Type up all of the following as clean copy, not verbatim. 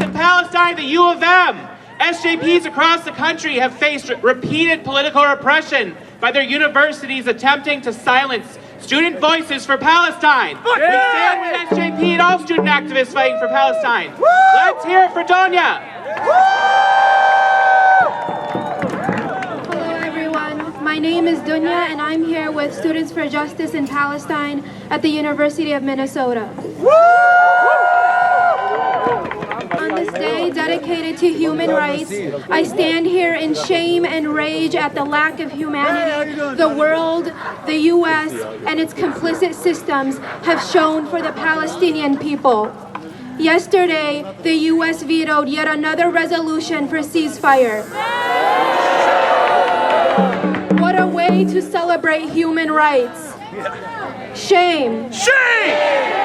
in Palestine, the U of M. SJPs across the country have faced repeated political repression by their universities attempting to silence student voices for Palestine. We stand with SJP and all student activists fighting for Palestine. Let's hear it for Donya. Hello everyone, my name is Dunya and I'm here with Students for Justice in Palestine at the University of Minnesota. On this day dedicated to human rights, I stand here in shame and rage at the lack of humanity the world, the U.S., and its complicit systems have shown for the Palestinian people. Yesterday, the U.S. vetoed yet another resolution for ceasefire. What a way to celebrate human rights. Shame. Shame!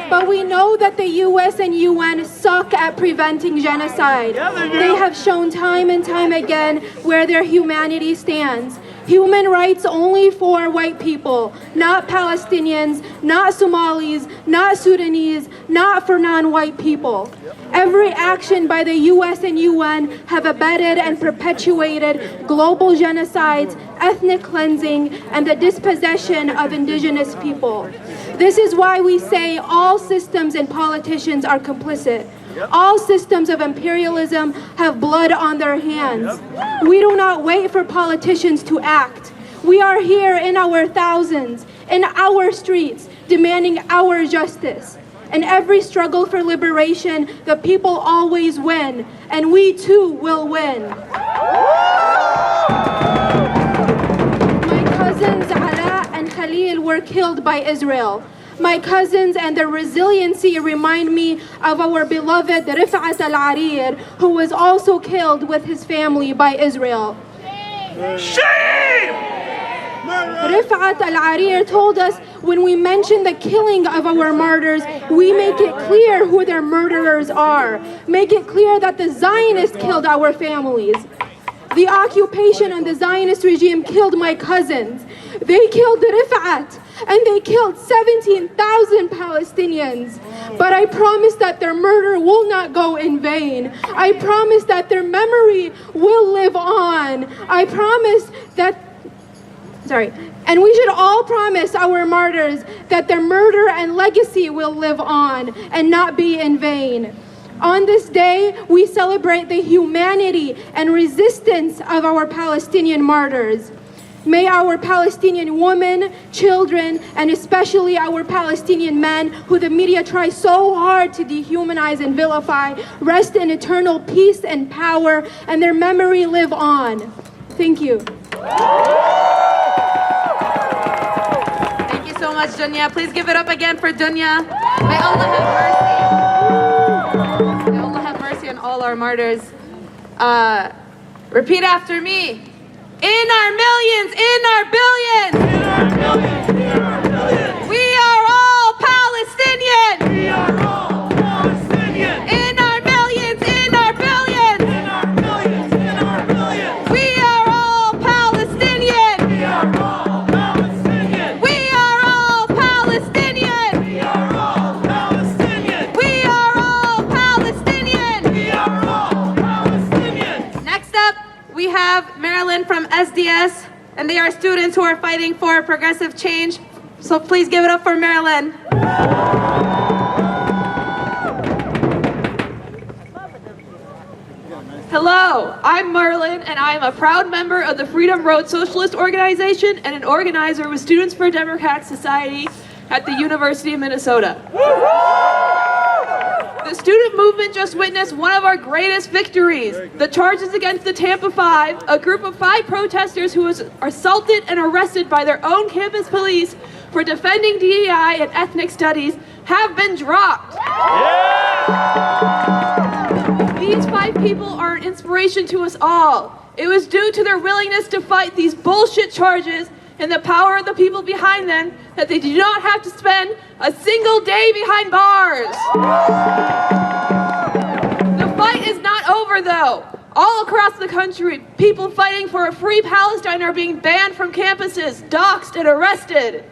But we know that the U.S. and UN suck at preventing genocide. They have shown time and time again where their humanity stands. Human rights only for white people, not Palestinians, not Somalis, not Sudanese, not for non-white people. Every action by the U.S. and UN have abetted and perpetuated global genocides, ethnic cleansing, and the dispossession of indigenous people. This is why we say all systems and politicians are complicit. All systems of imperialism have blood on their hands. We do not wait for politicians to act. We are here in our thousands, in our streets, demanding our justice. In every struggle for liberation, the people always win, and we too will win. My cousins Ala and Khalil were killed by Israel. My cousins and their resiliency remind me of our beloved Rif'at al-Arir, who was also killed with his family by Israel. Shame! Rif'at al-Arir told us when we mention the killing of our martyrs, we make it clear who their murderers are. Make it clear that the Zionists killed our families. The occupation and the Zionist regime killed my cousins. They killed Rif'at, and they killed 17,000 Palestinians. But I promise that their murder will not go in vain. I promise that their memory will live on. I promise that, and we should all promise our martyrs that their murder and legacy will live on and not be in vain. On this day, we celebrate the humanity and resistance of our Palestinian martyrs. May our Palestinian women, children, and especially our Palestinian men, who the media tries so hard to dehumanize and vilify, rest in eternal peace and power, and their memory live on. Thank you. Thank you so much, Dunya. Please give it up again for Dunya. May Allah have mercy. May Allah have mercy on all our martyrs. Repeat after me. In our millions, in our billions, In our millions, in our billions, we are all Palestinian. we are all Palestinian. In our millions, in our billions, In our millions, in our billions, we are all Palestinian. we are all Palestinian. We are all Palestinian. We are all Palestinian. We are all Palestinian. We are all Palestinian. Next up, we have Marilyn from SDS, and they are students who are fighting for progressive change. So please give it up for Marilyn. Hello, I'm Marlon, and I am a proud member of the Freedom Road Socialist Organization and an organizer with Students for Democratic Society at the University of Minnesota. The student movement just witnessed one of our greatest victories, the charges against the Tampa Five, a group of 5 protesters who was assaulted and arrested by their own campus police for defending DEI and ethnic studies, have been dropped. These 5 people are an inspiration to us all. It was due to their willingness to fight these bullshit charges and the power of the people behind them that they do not have to spend a single day behind bars. The fight is not over though. All across the country, people fighting for a free Palestine are being banned from campuses, doxxed, and arrested.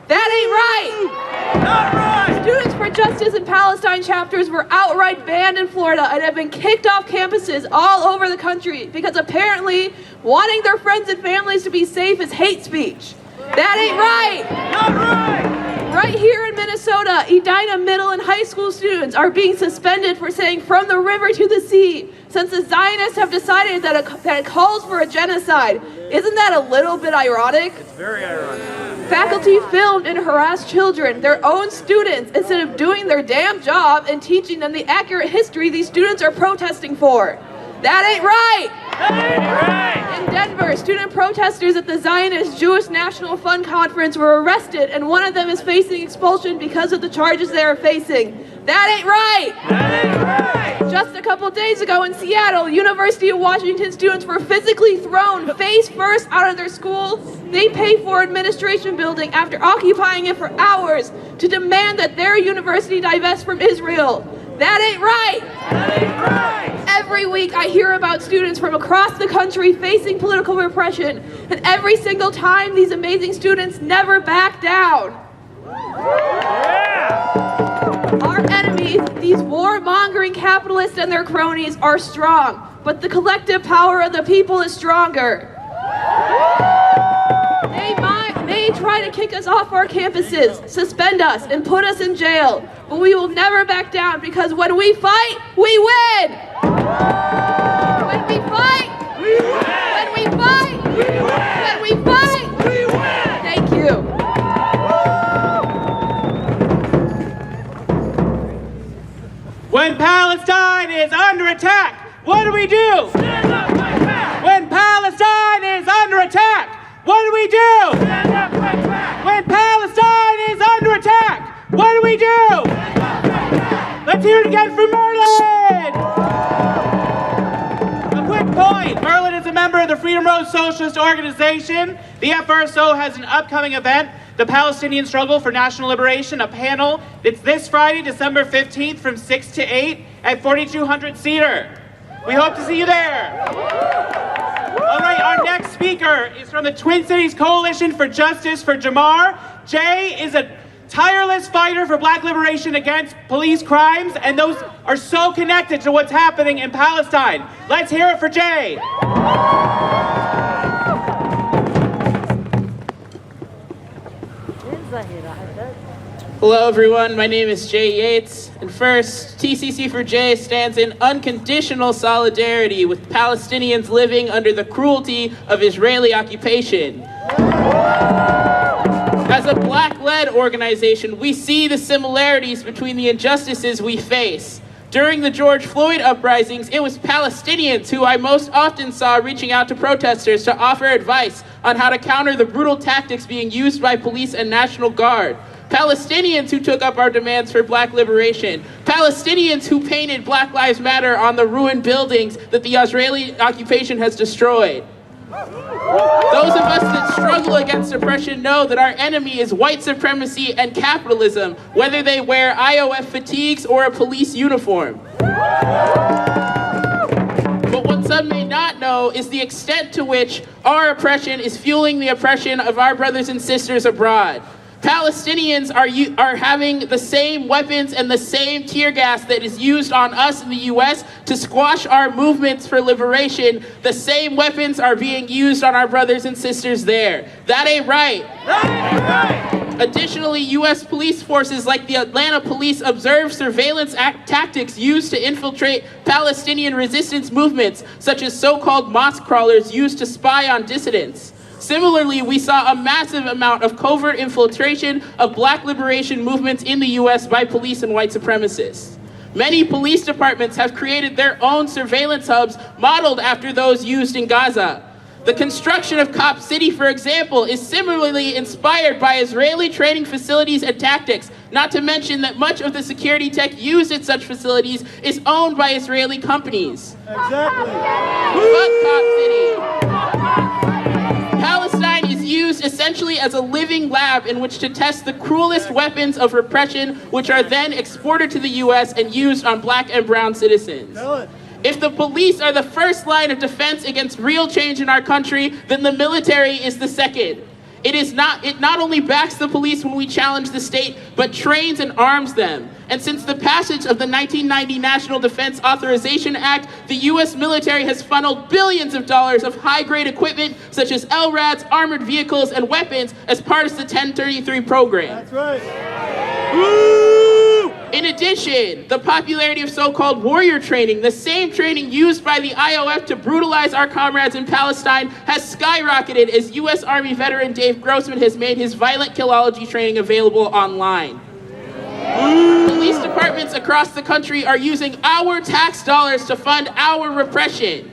That ain't right. Not right. Students for Justice in Palestine chapters were outright banned in Florida and have been kicked off campuses all over the country because apparently wanting their friends and families to be safe is hate speech. That ain't right. Not right. Right here in Minnesota, Edina middle and high school students are being suspended for saying from the river to the sea, since the Zionists have decided that it calls for a genocide. Isn't that a little bit ironic? It's very ironic. Faculty filmed and harassed children, their own students, instead of doing their damn job and teaching them the accurate history these students are protesting for. That ain't right! That ain't right. In Denver, student protesters at the Zionist Jewish National Fund Conference were arrested, and one of them is facing expulsion because of the charges they are facing. That ain't right! That ain't right. Just a couple days ago in Seattle, University of Washington students were physically thrown face first out of their school. They paid for administration building after occupying it for hours to demand that their university divest from Israel. That ain't right! That ain't right. Every week I hear about students from across the country facing political repression, and every single time these amazing students never back down. Yeah. Our enemies, these war-mongering capitalists and their cronies, are strong, but the collective power of the people is stronger. They try to kick us off our campuses, suspend us, and put us in jail, but we will never back down because when we fight, we win! When we fight, We win. when we fight, We win. when we fight, We win. thank you. When Palestine is under attack, what do we do? Stand up, fight back. When Palestine is under attack, what do we do? Stand up, fight back. When Palestine is under attack, what do we do? Stand up, fight back. Let's hear it again for Merlin! A quick point. Merlin is a member of the Freedom Road Socialist Organization. The FRSO has an upcoming event, the Palestinian Struggle for National Liberation, a panel. It's this Friday, December 15th from 6 to 8 at 4200 Cedar. We hope to see you there. All right, our next speaker is from the Twin Cities Coalition for Justice for Jamar. Jay is a tireless fighter for black liberation against police crimes, and those are so connected to what's happening in Palestine. Let's hear it for Jay. Hello everyone, my name is Jay Yates, and first, TCC for Jay stands in unconditional solidarity with Palestinians living under the cruelty of Israeli occupation. As a black-led organization, we see the similarities between the injustices we face. During the George Floyd uprisings, it was Palestinians who I most often saw reaching out to protesters to offer advice on how to counter the brutal tactics being used by police and National Guard. Palestinians who took up our demands for black liberation. Palestinians who painted Black Lives Matter on the ruined buildings that the Israeli occupation has destroyed. Those of us that struggle against oppression know that our enemy is white supremacy and capitalism, whether they wear IOF fatigues or a police uniform. But what some may not know is the extent to which our oppression is fueling the oppression of our brothers and sisters abroad. Palestinians are having the same weapons and the same tear gas that is used on us in the U.S. to squash our movements for liberation. The same weapons are being used on our brothers and sisters there. That ain't right. That ain't right. Additionally, U.S. police forces like the Atlanta police observe surveillance tactics used to infiltrate Palestinian resistance movements, such as so-called mosque crawlers used to spy on dissidents. Similarly, we saw a massive amount of covert infiltration of black liberation movements in the U.S. by police and white supremacists. Many police departments have created their own surveillance hubs modeled after those used in Gaza. The construction of Cop City, for example, is similarly inspired by Israeli training facilities and tactics, not to mention that much of the security tech used at such facilities is owned by Israeli companies. Exactly. Fuck Cop City. Palestine is used essentially as a living lab in which to test the cruelest weapons of repression, which are then exported to the U.S. and used on black and brown citizens. If the police are the first line of defense against real change in our country, then the military is the second. It not only backs the police when we challenge the state, but trains and arms them. And since the passage of the 1990 National Defense Authorization Act, the U.S. military has funneled billions of dollars of high-grade equipment such as LRADs, armored vehicles, and weapons as part of the 1033 program. That's right. Woo! In addition, the popularity of so-called warrior training, the same training used by the IOF to brutalize our comrades in Palestine, has skyrocketed as U.S. Army veteran Dave Grossman has made his violent killology training available online. Police departments across the country are using our tax dollars to fund our repression.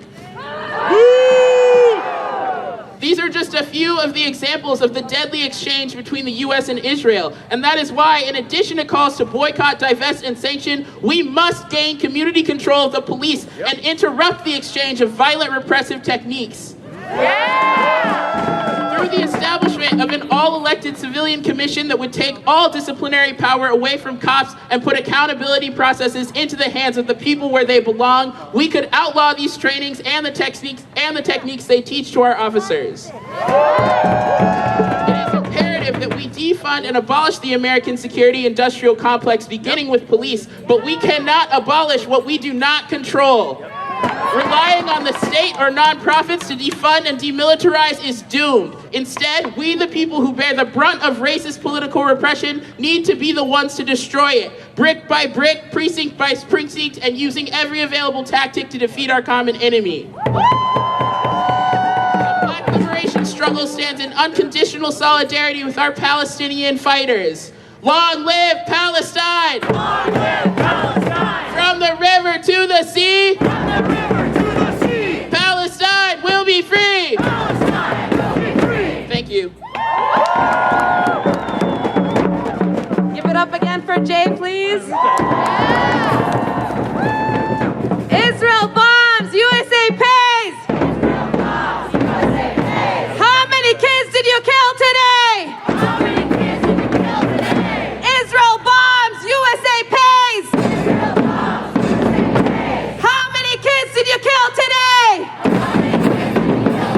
These are just a few of the examples of the deadly exchange between the U.S. and Israel. And that is why, in addition to calls to boycott, divest, and sanction, we must gain community control of the police and interrupt the exchange of violent repressive techniques. Through the establishment of an all-elected civilian commission that would take all disciplinary power away from cops and put accountability processes into the hands of the people where they belong, we could outlaw these trainings and the techniques they teach to our officers. It is imperative that we defund and abolish the American security industrial complex, beginning with police, but we cannot abolish what we do not control. Relying on the state or nonprofits to defund and demilitarize is doomed. Instead, we, the people who bear the brunt of racist political repression, need to be the ones to destroy it, brick by brick, precinct by precinct, and using every available tactic to defeat our common enemy. The Black liberation struggle stands in unconditional solidarity with our Palestinian fighters. Long live Palestine! Long live Palestine! From the river to the sea! From the river to the sea! Palestine will be free! Palestine will be free! Thank you. Give it up again for Jay, please. Israel bombs, USA pays! Israel bombs, USA pays! How many kids did you kill today? How many kids did you kill today? Israel bombs, USA pays! Israel bombs, USA pays! How many kids did you kill today? How many kids did you kill today?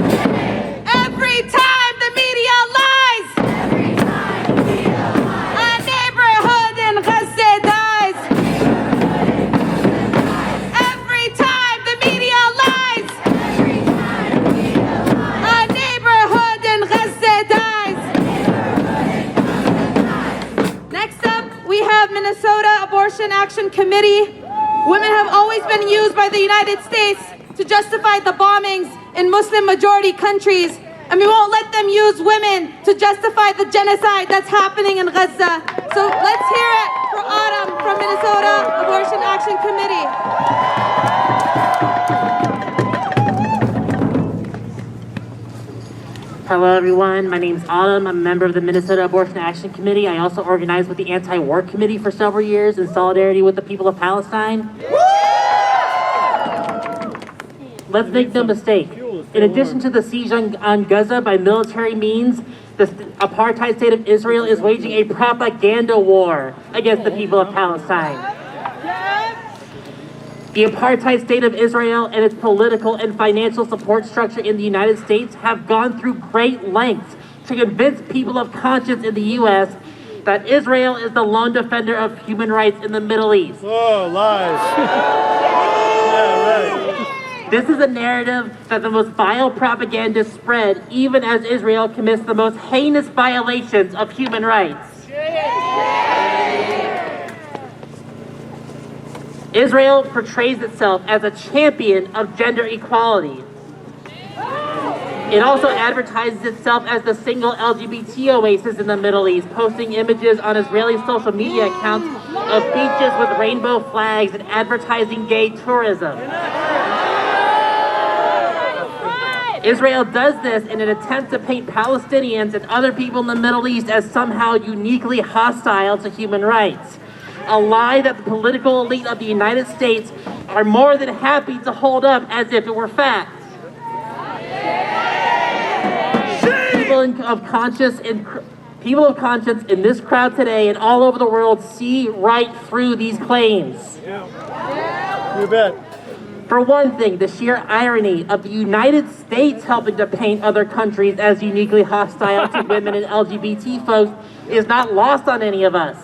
Every time the media lies, Every time the media lies, a neighborhood in Gaza dies. Every time the media lies, every time the media lies, a neighborhood in Gaza dies. Next up, we have Minnesota Abortion Action Committee. Women have always been used by the United States to justify the bombings in Muslim majority countries, and we won't let them use women to justify the genocide that's happening in Gaza. So let's hear it for Autumn from Minnesota Abortion Action Committee. Hello everyone, my name is Autumn. I'm a member of the Minnesota Abortion Action Committee. I also organized with the Anti-War Committee for several years in solidarity with the people of Palestine. Let's make no mistake. In addition to the siege on Gaza by military means, the apartheid state of Israel is waging a propaganda war against the people of Palestine. The apartheid state of Israel and its political and financial support structure in the United States have gone through great lengths to convince people of conscience in the U.S. that Israel is the lone defender of human rights in the Middle East. Oh, lies. Yeah, right. This is a narrative that the most vile propaganda spread even as Israel commits the most heinous violations of human rights. Israel portrays itself as a champion of gender equality. It also advertises itself as the single LGBT oasis in the Middle East, posting images on Israeli social media accounts of beaches with rainbow flags and advertising gay tourism. Israel does this in an attempt to paint Palestinians and other people in the Middle East as somehow uniquely hostile to human rights. A lie that the political elite of the United States are more than happy to hold up as if it were fact. People of conscience in this crowd today and all over the world see right through these claims. You bet. For one thing, the sheer irony of the United States helping to paint other countries as uniquely hostile to women and LGBT folks is not lost on any of us.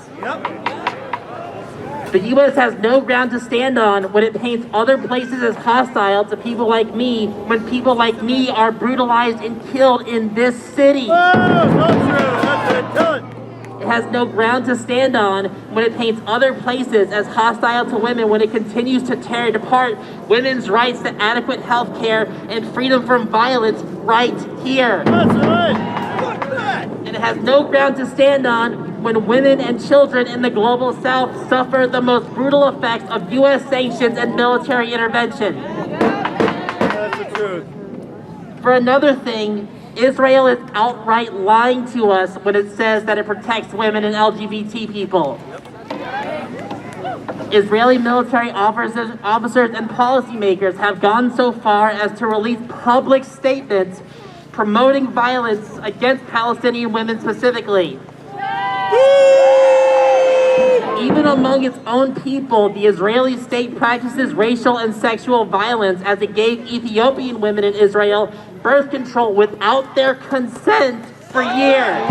The U.S. has no ground to stand on when it paints other places as hostile to people like me, when people like me are brutalized and killed in this city. It has no ground to stand on when it paints other places as hostile to women, when it continues to tear apart women's rights to adequate health care and freedom from violence right here. And it has no ground to stand on when women and children in the global south suffer the most brutal effects of U.S. sanctions and military intervention. That's the truth. For another thing, Israel is outright lying to us when it says that it protects women and LGBT people. Israeli military officers and policymakers have gone so far as to release public statements promoting violence against Palestinian women specifically. Even among its own people, the Israeli state practices racial and sexual violence as it gave Ethiopian women in Israel birth control without their consent for years.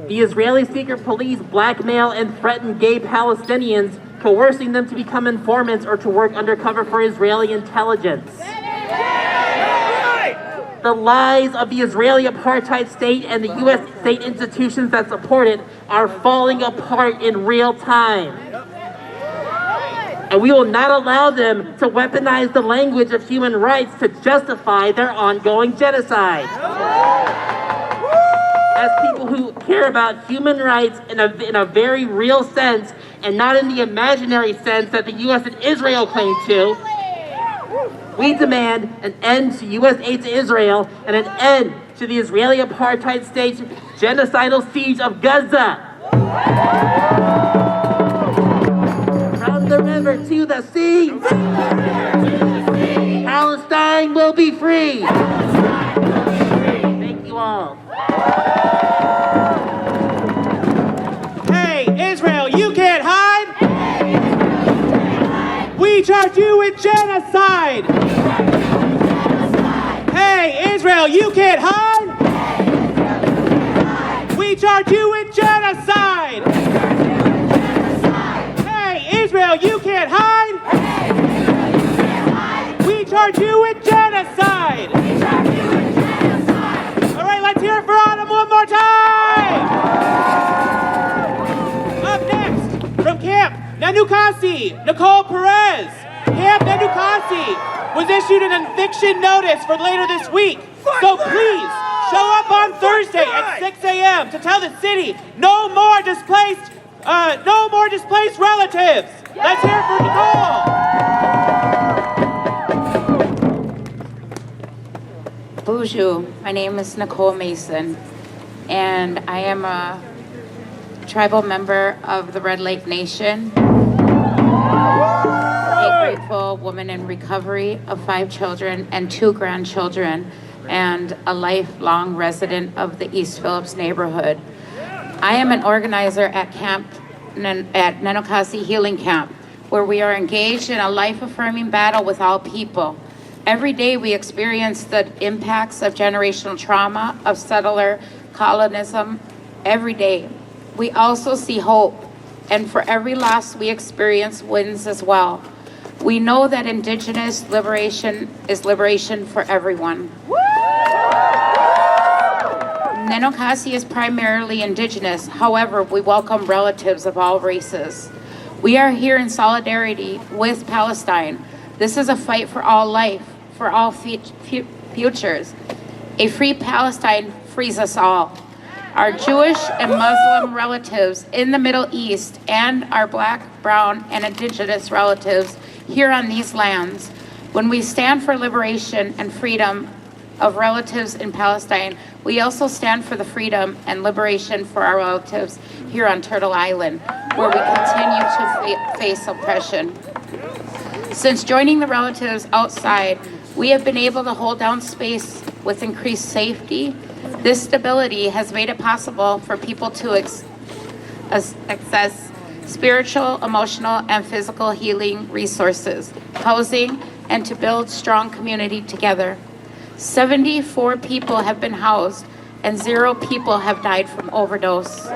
The Israeli secret police blackmail and threaten gay Palestinians, coercing them to become informants or to work undercover for Israeli intelligence. The lies of the Israeli apartheid state and the U.S. state institutions that support it are falling apart in real time. And we will not allow them to weaponize the language of human rights to justify their ongoing genocide. As people who care about human rights in a very real sense, and not in the imaginary sense that the U.S. and Israel claim to, we demand an end to U.S. aid to Israel and an end to the Israeli apartheid state's genocidal siege of Gaza. From the river to the sea, Palestine will be free. Thank you all. Hey, Israel, you can't hide! We charge you with genocide! Hey, Israel, you can't hide! We charge you with genocide! Hey, Israel, you can't hide! We charge you with genocide! All right, let's hear it for Autumn one more time! Up next, from Camp Nanukasi, Nicole Perez. Camp Nanukasi was issued an eviction notice for later this week. So please, show up on Thursday at 6 a.m. to tell the city no more displaced relatives. Let's hear it for Nicole. Bonjour, my name is Nicole Mason, and I am a tribal member of the Red Lake Nation, a grateful woman in recovery of 5 children and 2 grandchildren, and a lifelong resident of the East Phillips neighborhood. I am an organizer at Nanukasi Healing Camp, where we are engaged in a life-affirming battle with all people. Every day we experience the impacts of generational trauma, of settler colonism, every day. We also see hope, and for every loss we experience wins as well. We know that Indigenous liberation is liberation for everyone. Nanukasi is primarily Indigenous, however, we welcome relatives of all races. We are here in solidarity with Palestine. This is a fight for all life, for all futures. A free Palestine frees us all. Our Jewish and Muslim relatives in the Middle East and our Black, Brown, and Indigenous relatives here on these lands. When we stand for liberation and freedom of relatives in Palestine, we also stand for the freedom and liberation for our relatives here on Turtle Island, where we continue to face oppression. Since joining the relatives outside, we have been able to hold down space with increased safety. This stability has made it possible for people to access spiritual, emotional, and physical healing resources, housing, and to build strong community together. 74 people have been housed and 0 people have died from overdose.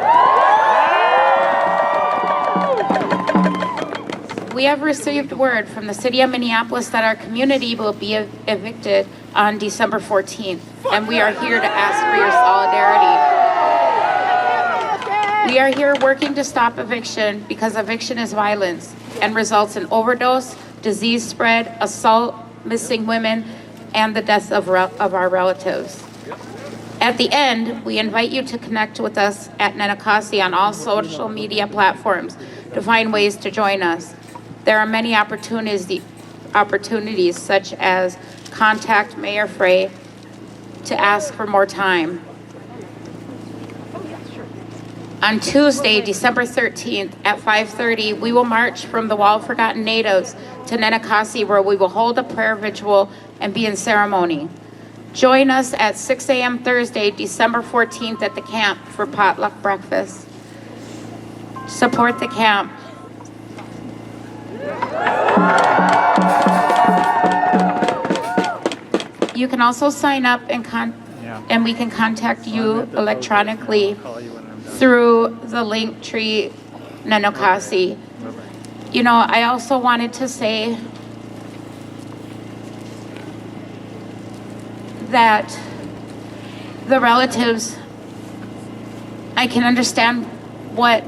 We have received word from the city of Minneapolis that our community will be evicted on December 14th, and we are here to ask for your solidarity. We are here working to stop eviction because eviction is violence and results in overdose, disease spread, assault, missing women, and the deaths of our relatives. At the end, we invite you to connect with us at Nenokasi on all social media platforms to find ways to join us. There are many opportunities such as contact Mayor Frey to ask for more time. On Tuesday, December 13th at 5:30, we will march from the Wall of Forgotten Natives to Nenokasi, where we will hold a prayer vigil and be in ceremony. Join us at 6 a.m. Thursday, December 14th at the camp for potluck breakfast. Support the camp. You can also sign up and we can contact you electronically through the link tree Nenokasi. You know, I also wanted to say that the relatives, I can understand what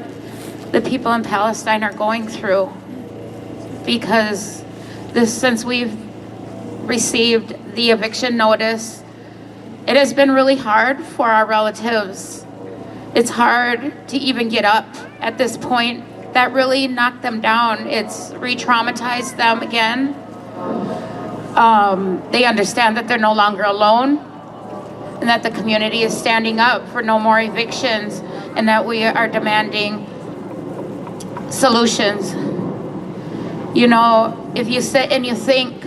the people in Palestine are going through, because since we've received the eviction notice, it has been really hard for our relatives. It's hard to even get up at this point. That really knocked them down. It's re-traumatized them again. They understand that they're no longer alone, and that the community is standing up for no more evictions, and that we are demanding solutions. You know, if you sit and you think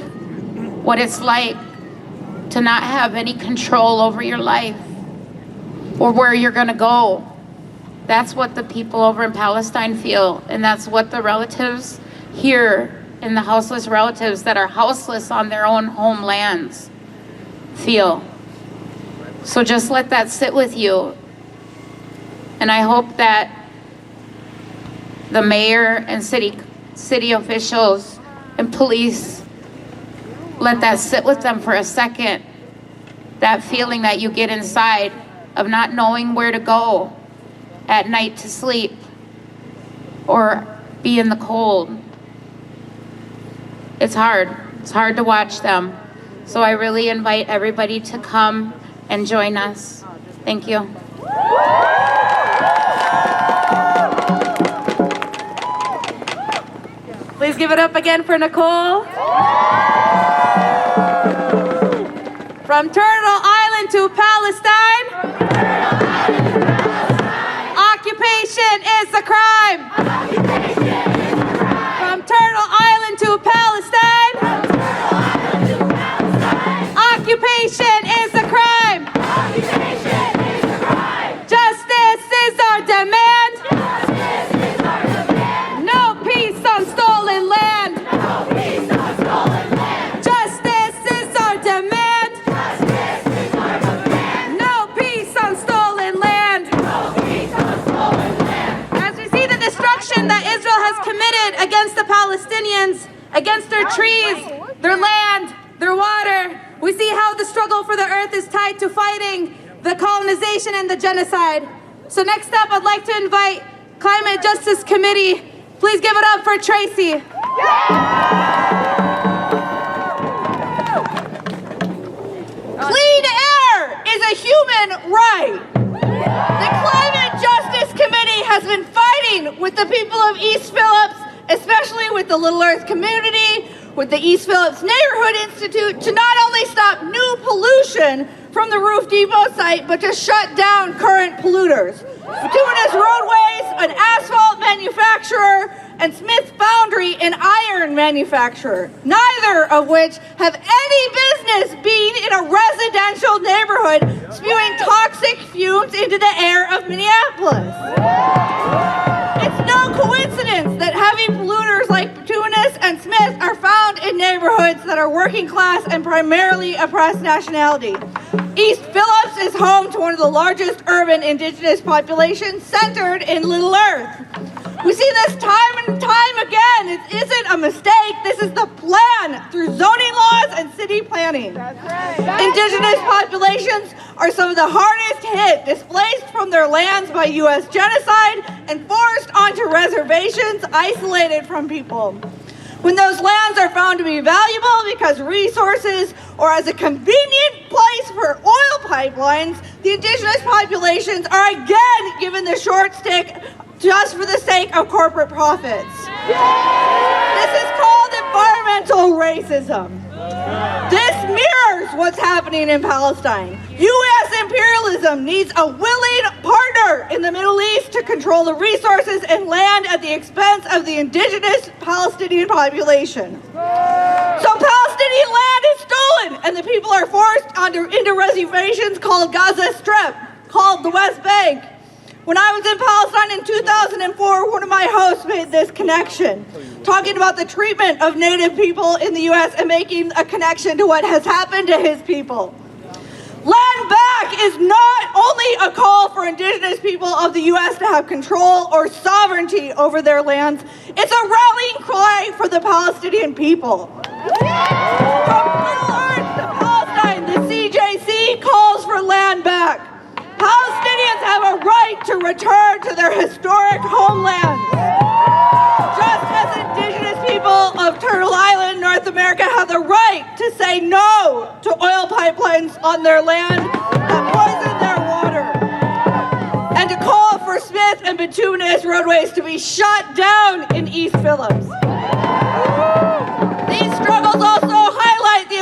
what it's like to not have any control over your life or where you're gonna go, that's what the people over in Palestine feel, and that's what the relatives here in the houseless relatives that are houseless on their own homelands feel. So just let that sit with you. And I hope that the mayor and city officials and police let that sit with them for a second. That feeling that you get inside of not knowing where to go at night to sleep or be in the cold. It's hard. It's hard to watch them. So I really invite everybody to come and join us. Thank you. Please give it up again for Nicole. From Turtle Island to Palestine. Occupation is a crime. From Turtle Island to Palestine. Occupation is a crime. Justice is our demand. No peace on stolen land. Justice is our demand. No peace on stolen land. As we see the destruction that Israel has committed against the Palestinians, against their trees, their land, their water, we see how the struggle for the earth is tied to fighting the colonization and the genocide. So next up, I'd like to invite Climate Justice Committee. Please give it up for Tracy. Clean air is a human right. The Climate Justice Committee has been fighting with the people of East Phillips, especially with the Little Earth community, with the East Phillips Neighborhood Institute, to not only stop new pollution from the Roof Depot site, but to shut down current polluters. Doing as roadways, an asphalt manufacturer, and Smith Foundry, an iron manufacturer, neither of which have any business being in a residential neighborhood spewing toxic fumes into the air of Minneapolis. It's no no coincidence that heavy polluters like bituminous and Smith are found in neighborhoods that are working class and primarily oppressed nationality. East Phillips is home to one of the largest urban indigenous populations centered in Little Earth. We see this time and time again. It isn't a mistake. This is the plan through zoning laws and city planning. That's right. Indigenous populations are some of the hardest hit, displaced from their lands by U.S. genocide and forced onto reservations, isolated from people. When those lands are found to be valuable because resources or as a convenient place for oil pipelines, the indigenous populations are again given the short stick just for the sake of corporate profits. This is called environmental racism. This mirrors what's happening in Palestine. U.S. imperialism needs a willing partner in the Middle East to control the resources and land at the expense of the indigenous Palestinian population. So Palestinian land is stolen, and the people are forced into reservations called Gaza Strip, called the West Bank. When I was in Palestine in 2004, one of my hosts made this connection, talking about the treatment of Native people in the U.S. and making a connection to what has happened to his people. Land back is not only a call for indigenous people of the U.S. to have control or sovereignty over their lands, it's a rallying cry for the Palestinian people. From Middle Earth to Palestine, the CJC calls for land back. Palestinians have a right to return to their historic homeland. Just as indigenous people of Turtle Island, North America, have the right to say no to oil pipelines on their land that poison their water, and to call for Smith and bituminous roadways to be shut down in East Phillips. These struggles also highlight the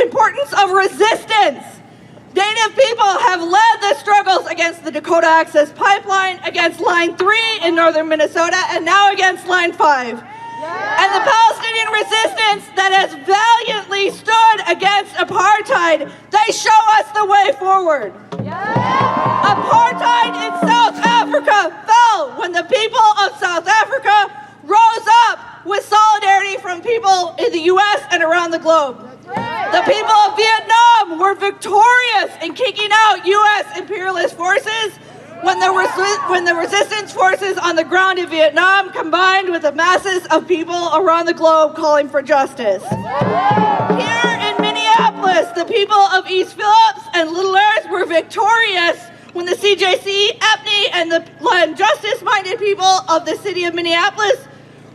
importance of resistance. Native people have led the struggles against the Dakota Access Pipeline, against Line 3 in northern Minnesota, and now against Line 5. And the Palestinian resistance that has valiantly stood against apartheid, they show us the way forward. Apartheid in South Africa fell when the people of South Africa rose up with solidarity from people in the U.S. and around the globe. The people of Vietnam were victorious in kicking out U.S. imperialist forces when the resistance forces on the ground in Vietnam combined with the masses of people around the globe calling for justice. Here in Minneapolis, the people of East Phillips and Little Earth were victorious when the CJC, EPNI, and the land justice-minded people of the city of Minneapolis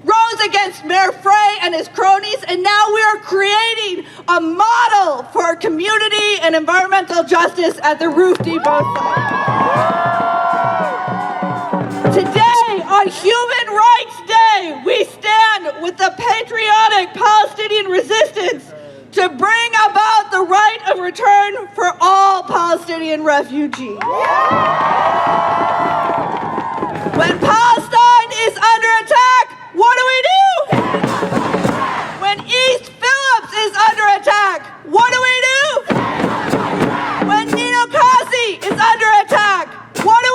rose against Mayor Frey and his cronies, and now we are creating a model for community and environmental justice at the Roof Depot site. Today, on Human Rights Day, we stand with the patriotic Palestinian resistance to bring about the right of return for all Palestinian refugees. When Palestine is under attack, what do? When East Phillips is under attack, what do? When Minneapolis is under attack, what do?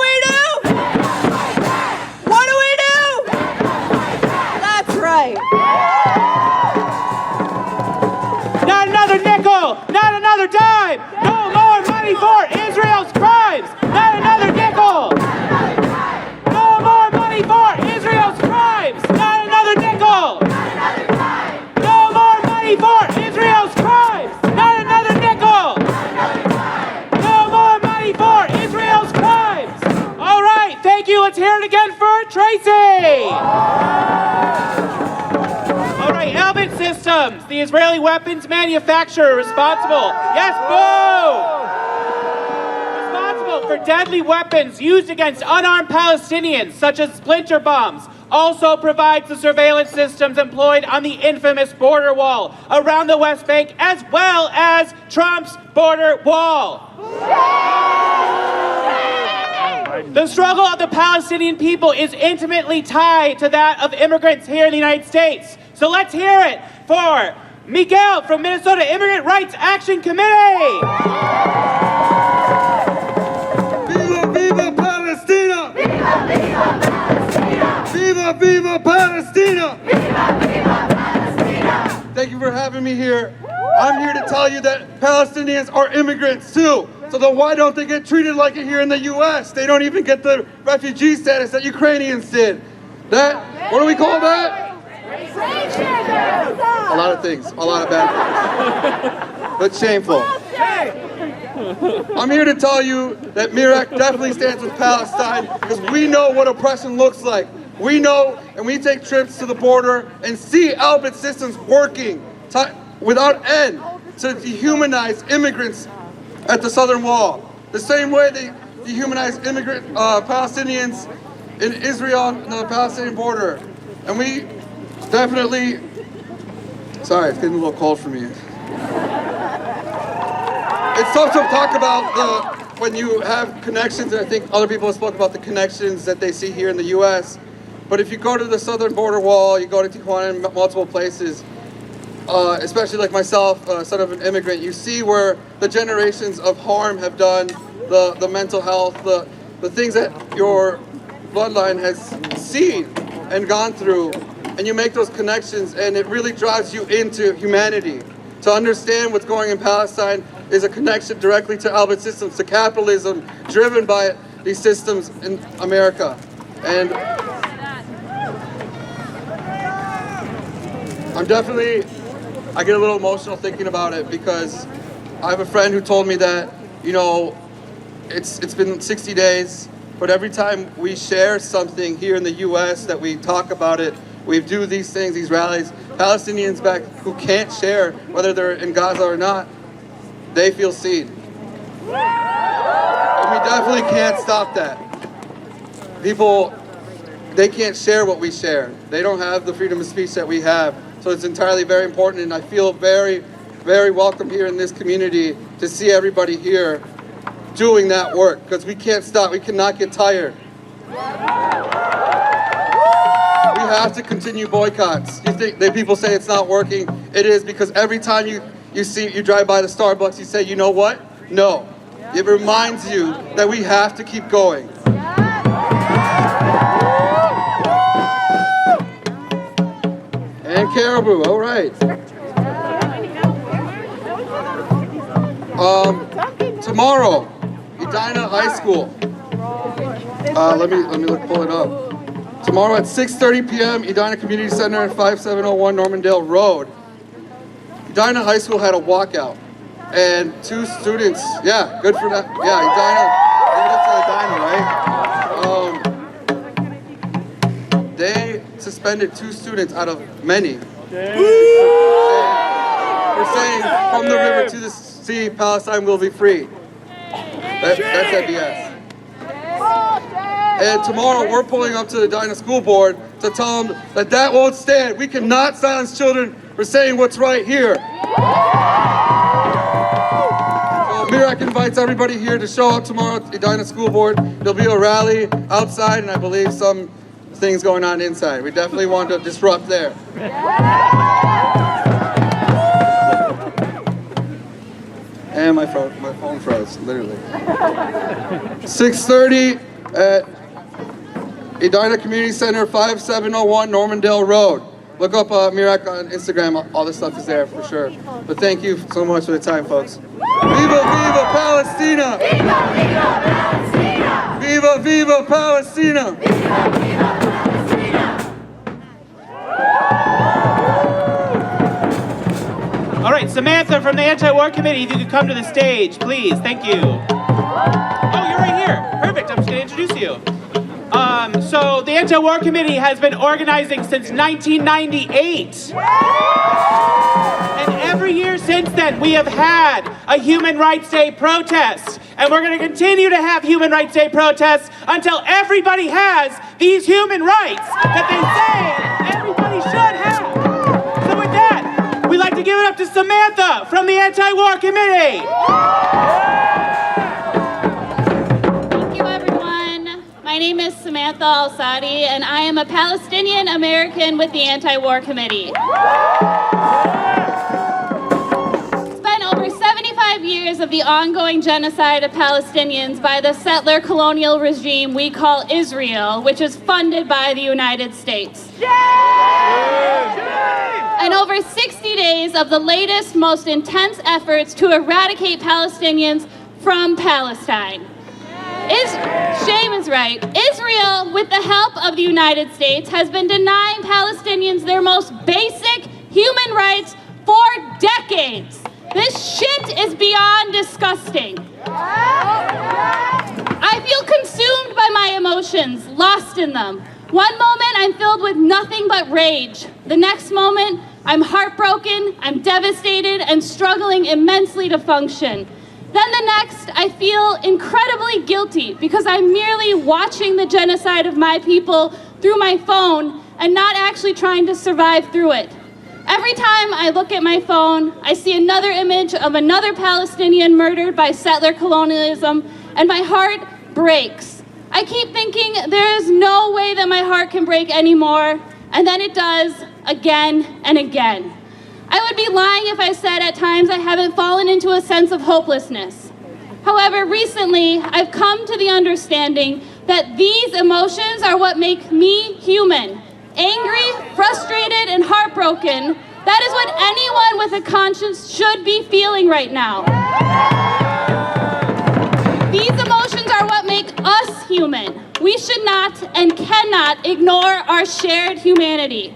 What do? That's right. Not another nickel, not another dime, no more money for Israel's crimes, not another nickel. No more money for Israel's crimes, not another nickel. No more money for Israel's crimes, not another nickel. No more money for Israel's crimes. All right, thank you. Let's hear it again for Tracy. All right, Elbit Systems, the Israeli weapons manufacturer responsible. Yes, boo! Responsible for deadly weapons used against unarmed Palestinians, such as splinter bombs, also provides the surveillance systems employed on the infamous border wall around the West Bank, as well as Trump's border wall. The struggle of the Palestinian people is intimately tied to that of immigrants here in the United States. So let's hear it for Miguel from Minnesota Immigrant Rights Action Committee. Viva, viva Palestina! Viva, viva Palestina! Viva, viva Palestina! Viva, viva Palestina! Thank you for having me here. I'm here to tell you that Palestinians are immigrants too. So then why don't they get treated like it here in the US? They don't even get the refugee status that Ukrainians did. That, what do we call that? A lot of things, a lot of bad things. But shameful. I'm here to tell you that Mirak definitely stands with Palestine because we know what oppression looks like. We know, and we take trips to the border and see Albert systems working without end to dehumanize immigrants at the southern wall. The same way they dehumanize Palestinians in Israel on the Palestinian border. And we definitely, sorry, it's getting a little cold for me. It's tough to talk about when you have connections, and I think other people have spoken about the connections that they see here in the US. But if you go to the southern border wall, you go to Tijuana and multiple places, especially like myself, son of an immigrant, you see where the generations of harm have done, the mental health, the things that your bloodline has seen and gone through, and you make those connections, and it really drives you into humanity. To understand what's going in Palestine is a connection directly to Albert systems, to capitalism driven by these systems in America. And I get a little emotional thinking about it because I have a friend who told me that, you know, it's been 60 days, but every time we share something here in the US that we talk about it, we do these things, these rallies, Palestinians back who can't share, whether they're in Gaza or not, they feel seen. And we definitely can't stop that. People, they can't share what we share. They don't have the freedom of speech that we have. So it's entirely very important, and I feel very, very welcome here in this community to see everybody here doing that work, because we can't stop, we cannot get tired. We have to continue boycotts. You think that people say it's not working? It is, because every time you drive by the Starbucks, you say, you know what? No. It reminds you that we have to keep going. And caribou, all right. Tomorrow, Edina High School. Let me pull it up. Tomorrow at 6:30 p.m., Edina Community Center at 5701 Normandale Road. Edina High School had a walkout, and 2 students, yeah, good for that. Yeah, Edina, right? They suspended 2 students out of many. We're saying from the river to the sea, Palestine will be free. That's BS. And tomorrow we're pulling up to the Edina School Board to tell them that won't stand. We cannot silence children for saying what's right here. So Mirak invites everybody here to show up tomorrow at the Edina School Board. There'll be a rally outside, and I believe some things going on inside. We definitely want to disrupt there. And my phone froze, literally. 6:30 at Edina Community Center, 5701 Normandale Road. Look up Mirak on Instagram. All this stuff is there for sure. But thank you so much for the time, folks. Viva, viva Palestina! Viva, viva Palestina! Viva, viva Palestina! Viva, viva Palestina! All right, Samantha from the Anti-War Committee, if you could come to the stage, please. Thank you. Oh, you're right here. Perfect. I'm just going to introduce you. So the Anti-War Committee has been organizing since 1998. And every year since then, we have had a Human Rights Day protest. And we're going to continue to have Human Rights Day protests until everybody has these human rights that they say everybody should have. So with that, we'd like to give it up to Samantha from the Anti-War Committee. My name is Samantha Al-Sadi, and I am a Palestinian American with the Anti-War Committee. It's been over 75 years of the ongoing genocide of Palestinians by the settler colonial regime we call Israel, which is funded by the United States. And over 60 days of the latest, most intense efforts to eradicate Palestinians from Palestine. Shame is right. Israel, with the help of the United States, has been denying Palestinians their most basic human rights for decades. This shit is beyond disgusting. I feel consumed by my emotions, lost in them. One moment I'm filled with nothing but rage. The next moment I'm heartbroken, I'm devastated, and struggling immensely to function. Then the next, I feel incredibly guilty because I'm merely watching the genocide of my people through my phone and not actually trying to survive through it. Every time I look at my phone, I see another image of another Palestinian murdered by settler colonialism, and my heart breaks. I keep thinking there is no way that my heart can break anymore, and then it does again and again. I would be lying if I said at times I haven't fallen into a sense of hopelessness. However, recently, I've come to the understanding that these emotions are what make me human. Angry, frustrated, and heartbroken. That is what anyone with a conscience should be feeling right now. These emotions are what make us human. We should not and cannot ignore our shared humanity.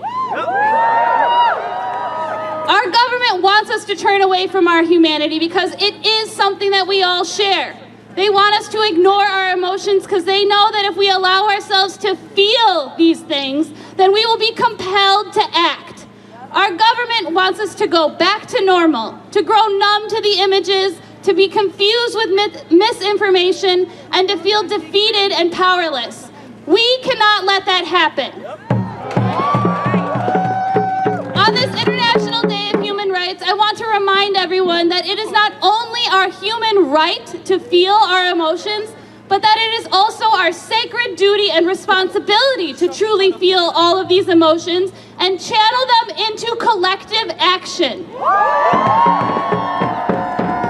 Our government wants us to turn away from our humanity because it is something that we all share. They want us to ignore our emotions because they know that if we allow ourselves to feel these things, then we will be compelled to act. Our government wants us to go back to normal, to grow numb to the images, to be confused with misinformation, and to feel defeated and powerless. We cannot let that happen. On this International Day of Human Rights, I want to remind everyone that it is not only our human right to feel our emotions, but that it is also our sacred duty and responsibility to truly feel all of these emotions and channel them into collective action.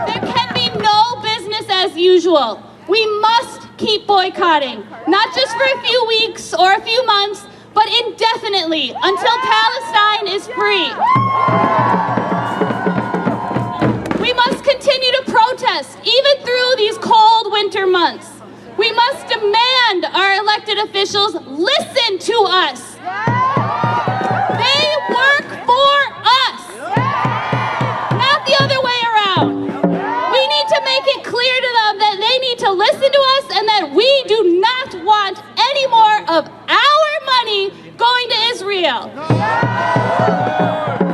There can be no business as usual. We must keep boycotting, not just for a few weeks or a few months, but indefinitely until Palestine is free. We must continue to protest even through these cold winter months. We must demand our elected officials listen to us. They work for us, not the other way around. We need to make it clear to them that they need to listen to us and that we do not want any more of our money going to Israel.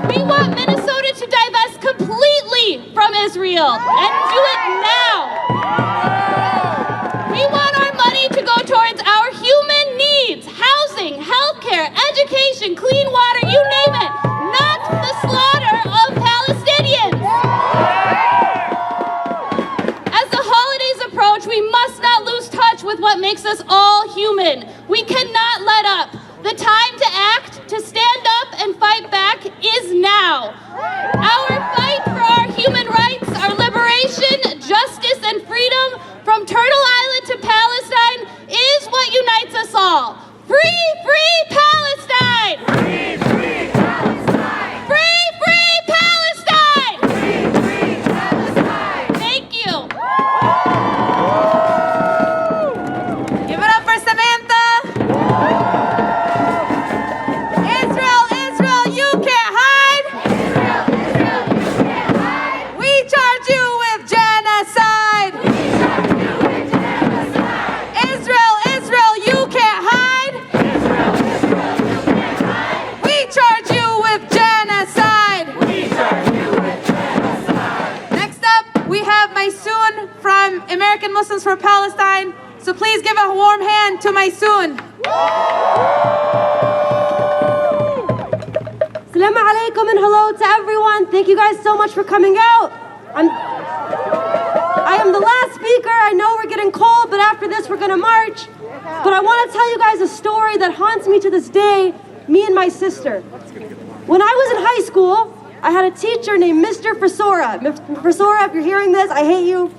We want Minnesota to divest completely from Israel and do it now. We want our money to go towards our human needs, housing, healthcare, education, clean water, you name it, not the slaughter of Palestinians. As the holidays approach, we must not lose touch with what makes us all human. We cannot let up. The time to act, to stand up and fight back is now. Our fight for our human rights, our liberation, justice, and freedom from Turtle Island to Palestine is what unites us all. Free, free Palestine! Free, free Palestine! Free, free Palestine! Free, free Palestine! Thank you. Give it up for Samantha! American Muslims for Palestine, so please give a warm hand to Maysoon. Assalamu alaikum and hello to everyone. Thank you guys so much for coming out. I am the last speaker. I know we're getting cold, but after this we're gonna march. But I want to tell you guys a story that haunts me to this day, me and my sister. When I was in high school, I had a teacher named Mr. Frisora. Frisora, if you're hearing this, I hate you.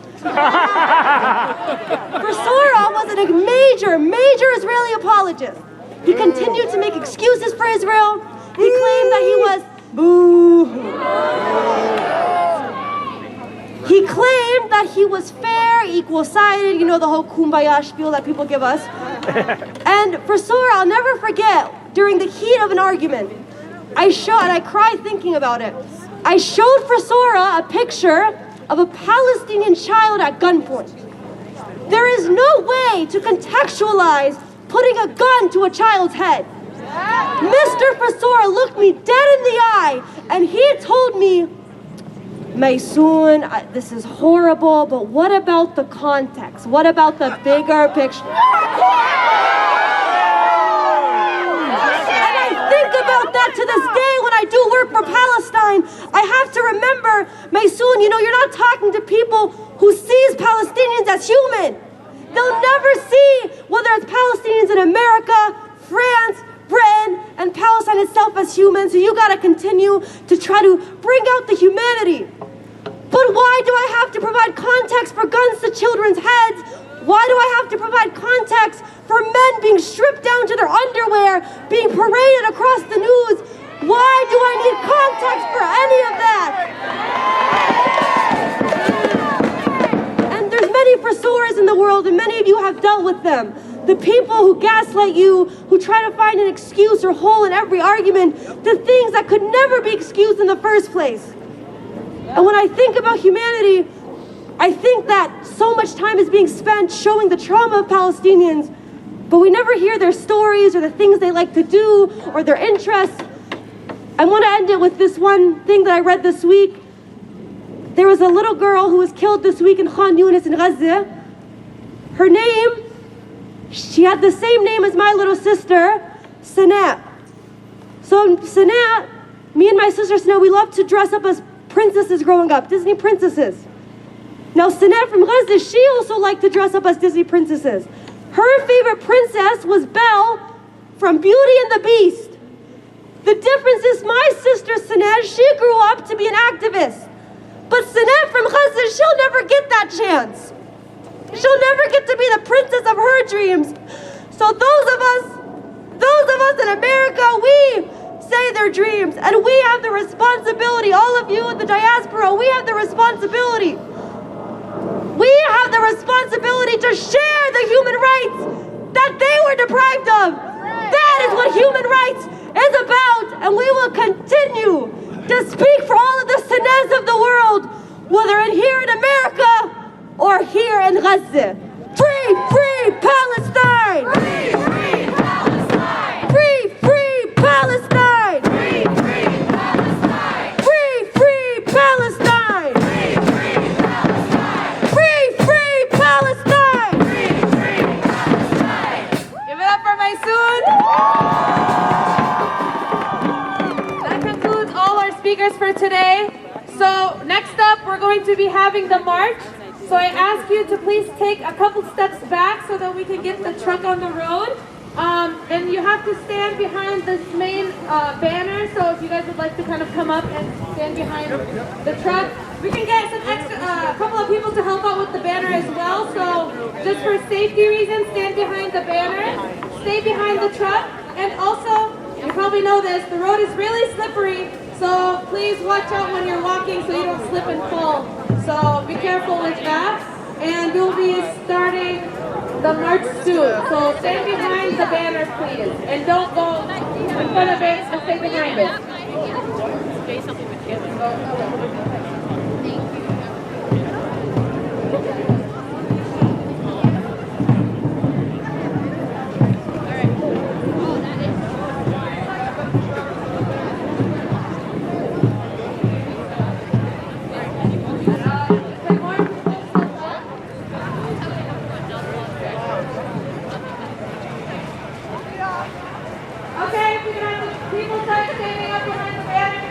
Frisora was a major Israeli apologist. He continued to make excuses for Israel. He claimed that he was boo. He claimed that he was fair, equal-sided, you know, the whole kumbaya spiel that people give us. And Frisora, I'll never forget, during the heat of an argument, I cried thinking about it. I showed Frisora a picture of a Palestinian child at gunpoint. There is no way to contextualize putting a gun to a child's head. Mr. Frisora looked me dead in the eye and he told me, Maysoon, this is horrible, but what about the context? What about the bigger picture? And I think about that to this day when I do work for Palestine. I have to remember, Maysoon, you know, you're not talking to people who sees Palestinians as human. They'll never see whether it's Palestinians in America, France, Britain, and Palestine itself as human. So you gotta continue to try to bring out the humanity. But why do I have to provide context for guns to children's heads? Why do I have to provide context for men being stripped down to their underwear, being paraded across the news? Why do I need context for any of that? And there's many Frisoras in the world, and many of you have dealt with them. The people who gaslight you, who try to find an excuse or hole in every argument, the things that could never be excused in the first place. And when I think about humanity, I think that so much time is being spent showing the trauma of Palestinians, but we never hear their stories or the things they like to do or their interests. I want to end it with this one thing that I read this week. There was a little girl who was killed this week in Khan Yunis in Gaza. Her name, she had the same name as my little sister, Sanaa. So Sanaa, me and my sister Sanaa, we loved to dress up as princesses growing up, Disney princesses. Now Sanaa from Gaza, she also liked to dress up as Disney princesses. Her favorite princess was Belle from Beauty and the Beast. The difference is my sister Sanaa, she grew up to be an activist. But Sanaa from Gaza, she'll never get that chance. She'll never get to be the princess of her dreams. So those of us in America, we say their dreams, and we have the responsibility, all of you in the diaspora, we have the responsibility. We have the responsibility to share the human rights that they were deprived of. That is what human rights is about, and we will continue to speak for all of the Sanaas of the world, whether here in America or here in Gaza. Free, free Palestine! Free, free Palestine! Free, free Palestine! Free, free Palestine! Free, free Palestine! Free, free Palestine! Free, free Palestine! Free, free Palestine! Give it up for Maysoon! That concludes all our speakers for today. So next up, we're going to be having the march. So I ask you to please take a couple steps back so that we can get the truck on the road. And you have to stand behind this main banner. So if you guys would like to kind of come up and stand behind the truck. We can get some extra, a couple of people to help out with the banner as well. So just for safety reasons, stand behind the banner, stay behind the truck. And also, you probably know this, the road is really slippery. So please watch out when you're walking so you don't slip and fall. So be careful with that. And we'll be starting the march soon. So stand behind the banners, please. And don't go in front of it, just stay behind it. Okay, if we can have the people start standing up behind the banner.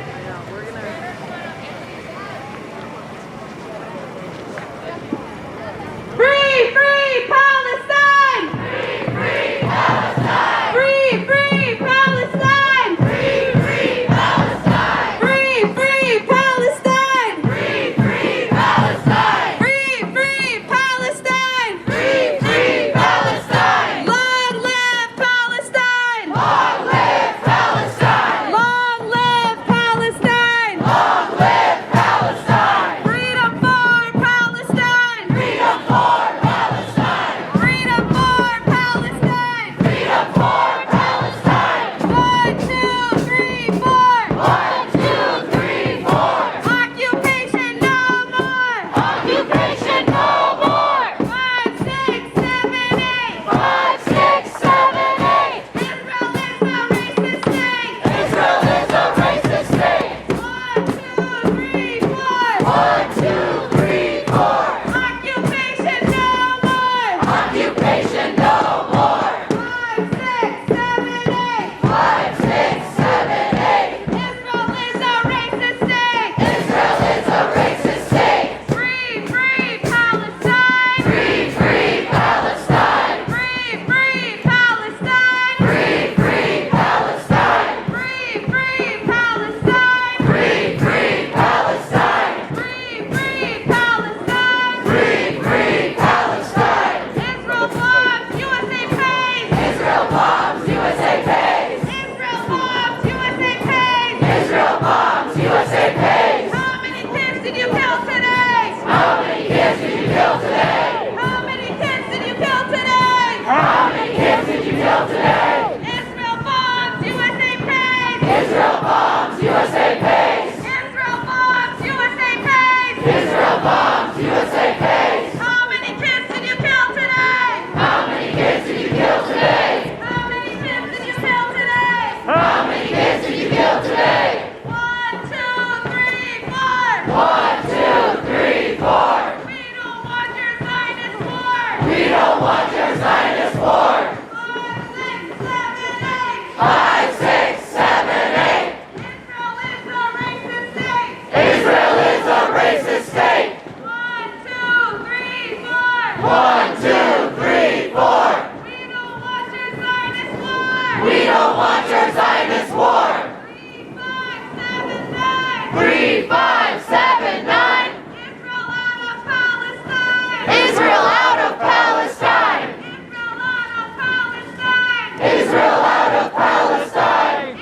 1, 2, 3, 4. We don't want your Zionist war. 3, 5, 7, 9. Israel out of Palestine. Israel out of Palestine.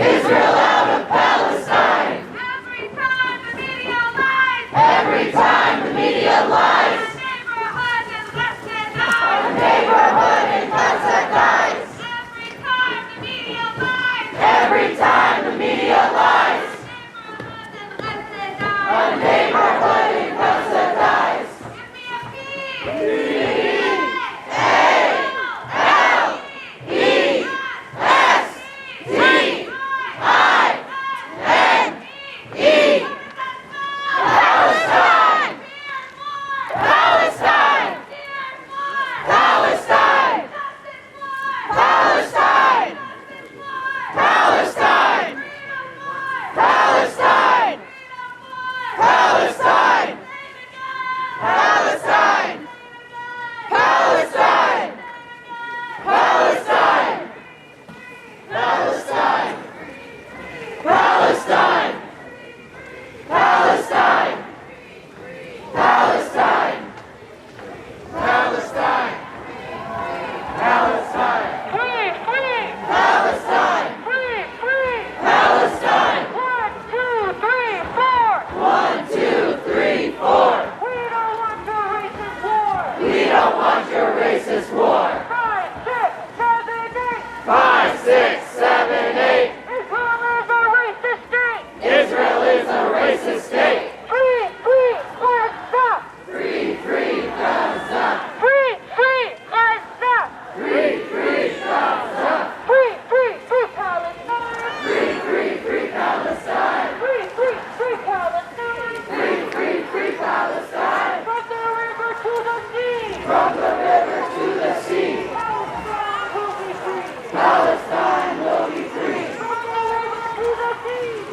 Israel out of Palestine. Every time the media lies. Our neighborhood in Gaza dies. Every time the media lies. Our neighborhood in Gaza dies.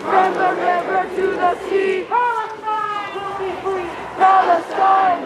From the river to the sea, Palestine will be free. Palestine